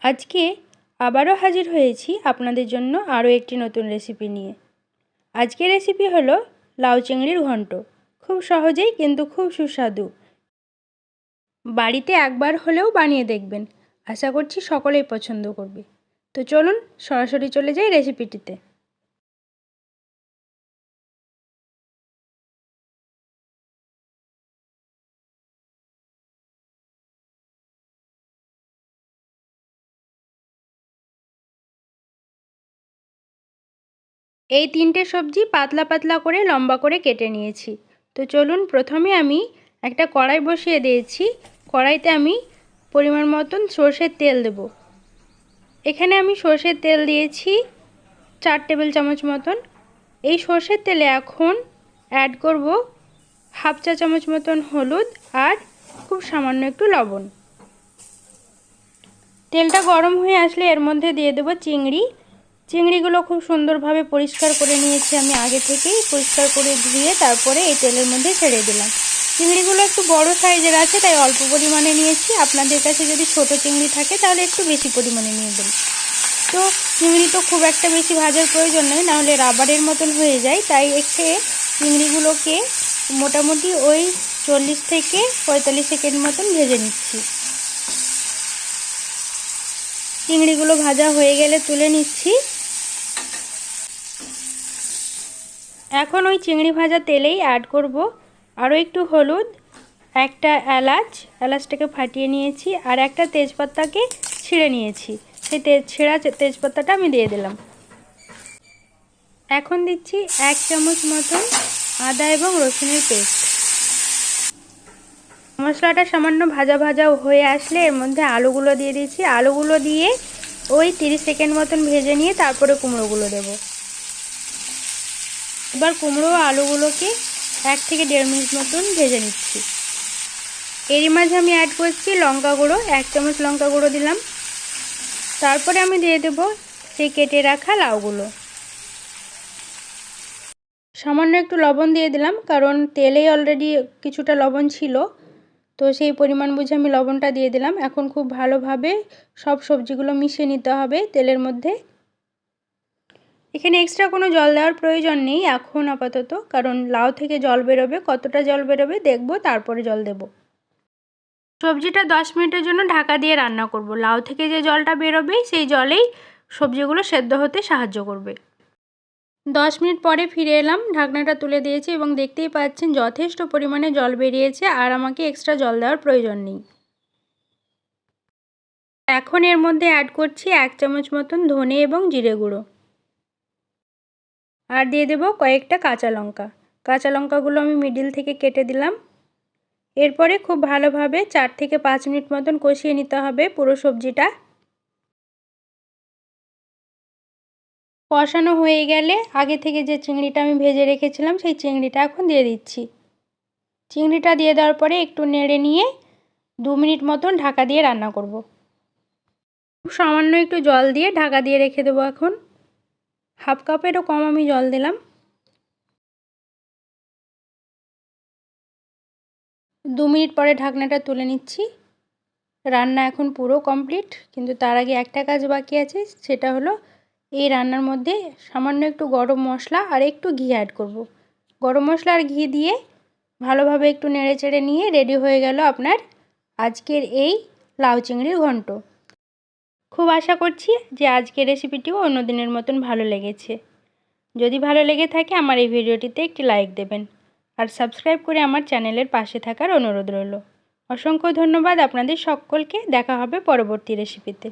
আজকে আবারও হাজির হয়েছি আপনাদের জন্য আরও একটি নতুন রেসিপি নিয়ে। আজকের রেসিপি হলো লাউ চিংড়ির ঘন্ট। খুব সহজেই কিন্তু খুব সুস্বাদু। বাড়িতে একবার হলেও বানিয়ে দেখবেন, আশা করছি সকলেই পছন্দ করবে। তো চলুন সরাসরি চলে যাই রেসিপিটিতে। এই তিনটে সবজি পাতলা পাতলা করে লম্বা করে কেটে নিয়েছি। তো চলুন প্রথমে আমি একটা কড়াই বসিয়ে দিয়েছি। কড়াইতে আমি পরিমাণ মতন সরষের তেল দেব। এখানে আমি সরষের তেল দিয়েছি 4 টেবিল চামচ মতন। এই সরষের তেলে এখন অ্যাড করব হাফ চা চামচ মতন হলুদ আর খুব সামান্য একটু লবণ। তেলটা গরম হয়ে আসলে এর মধ্যে দিয়ে দেব চিংড়ি। চিংড়িগুলো খুব সুন্দরভাবে পরিষ্কার করে নিয়েছি আমি আগে থেকেই। পরিষ্কার করে ধুয়ে তারপরে এই তেলের মধ্যে ছেড়ে দিলাম। চিংড়িগুলো একটু বড় সাইজের আছে, তাই অল্প পরিমাণে নিয়েছি। আপনাদের কাছে যদি ছোট চিংড়ি থাকে তাহলে একটু বেশি পরিমাণে নিয়ে দেবেন। তো চিংড়ি তো খুব একটা বেশি ভাজার প্রয়োজন নেই, নাহলে রাবারের মতন হয়ে যায়। তাই একটু চিংড়িগুলোকে মোটামুটি ওই 40 থেকে 45 সেকেন্ড মতন ভেজে নিচ্ছি। চিংড়িগুলো ভাজা হয়ে গেলে তুলে নিচ্ছি। এখন ওই চিংড়ি ভাজা তেলেই অ্যাড করব আরও একটু হলুদ, একটা এলাচটাকে ফাটিয়ে নিয়েছি, আর একটা তেজপাতাকে ছিঁড়ে নিয়েছি। সেই ছেঁড়া তেজপাতাটা আমি দিয়ে দিলাম। এখন দিচ্ছি 1 চামচ মতন আদা এবং রসুনের পেস্ট। মশলাটা সামান্য ভাজা ভাজা হয়ে আসলে এর মধ্যে আলুগুলো দিয়ে দিচ্ছি। আলুগুলো দিয়ে ওই 30 সেকেন্ড মতন ভেজে নিয়ে তারপরে কুমড়োগুলো দেব। এবার কুমড়ো আলুগুলোকে 1 থেকে 1.5 মিনিট মতন ভেজে নিচ্ছি। এরই মাঝে আমি অ্যাড করছি লঙ্কা গুঁড়ো। 1 চামচ লঙ্কা গুঁড়ো দিলাম। তারপরে আমি দিয়ে দেব সেই কেটে রাখা লাউগুলো। সামান্য একটু লবণ দিয়ে দিলাম, কারণ তেলেই অলরেডি কিছুটা লবণ ছিল, তো সেই পরিমাণ বুঝে আমি লবণটা দিয়ে দিলাম। এখন খুব ভালোভাবে সব সবজিগুলো মিশিয়ে নিতে হবে তেলের মধ্যে। এখানে এক্সট্রা কোনো জল দেওয়ার প্রয়োজন নেই এখন আপাতত, কারণ লাউ থেকে জল বেরোবে। কতটা জল বেরোবে দেখব, তারপরে জল দেব। সবজিটা 10 মিনিটের জন্য ঢাকা দিয়ে রান্না করব। লাউ থেকে যে জলটা বেরোবে সেই জলেই সবজিগুলো সেদ্ধ হতে সাহায্য করবে। 10 মিনিট পরে ফিরে এলাম, ঢাকনাটা তুলে দিয়েছি এবং দেখতেই পাচ্ছেন যথেষ্ট পরিমাণে জল বেরিয়েছে, আর আমাকে এক্সট্রা জল দেওয়ার প্রয়োজন নেই। এখন এর মধ্যে অ্যাড করছি 1 চামচ মতন ধনে এবং জিরে গুঁড়ো, আর দিয়ে দেব কয়েকটা কাঁচা লঙ্কা। কাঁচা লঙ্কাগুলো আমি মিডিল থেকে কেটে দিলাম। এরপরে খুব ভালোভাবে 4 থেকে 5 মিনিট মতন কষিয়ে নিতে হবে পুরো সবজিটা। কষানো হয়ে গেলে আগে থেকে যে চিংড়িটা আমি ভেজে রেখেছিলাম সেই চিংড়িটা এখন দিয়ে দিচ্ছি। চিংড়িটা দিয়ে দেওয়ার পরে একটু নেড়ে নিয়ে 2 মিনিট মতন ঢাকা দিয়ে রান্না করব। খুব সামান্য একটু জল দিয়ে ঢাকা দিয়ে রেখে দেবো। এখন হাফ কাপেরও কম আমি জল দিলাম। 2 মিনিট পরে ঢাকনাটা তুলে নিচ্ছি। রান্না এখন পুরো কমপ্লিট, কিন্তু তার আগে একটা কাজ বাকি আছে, সেটা হলো এই রান্নার মধ্যে সামান্য একটু গরম মশলা আর একটু ঘি অ্যাড করব। গরম মশলা আর ঘি দিয়ে ভালোভাবে একটু নেড়ে চেড়ে নিয়ে রেডি হয়ে গেল আপনার আজকের এই লাউ চিংড়ির ঘন্ট। খুব আশা করছি যে আজকের রেসিপিটিও অন্য দিনের মতন ভালো লেগেছে। যদি ভালো লেগে থাকে আমার এই ভিডিওটিতে একটি লাইক দেবেন, আর সাবস্ক্রাইব করে আমার চ্যানেলের পাশে থাকার অনুরোধ রইল। অসংখ্য ধন্যবাদ আপনাদের সকলকে। দেখা হবে পরবর্তী রেসিপিতে।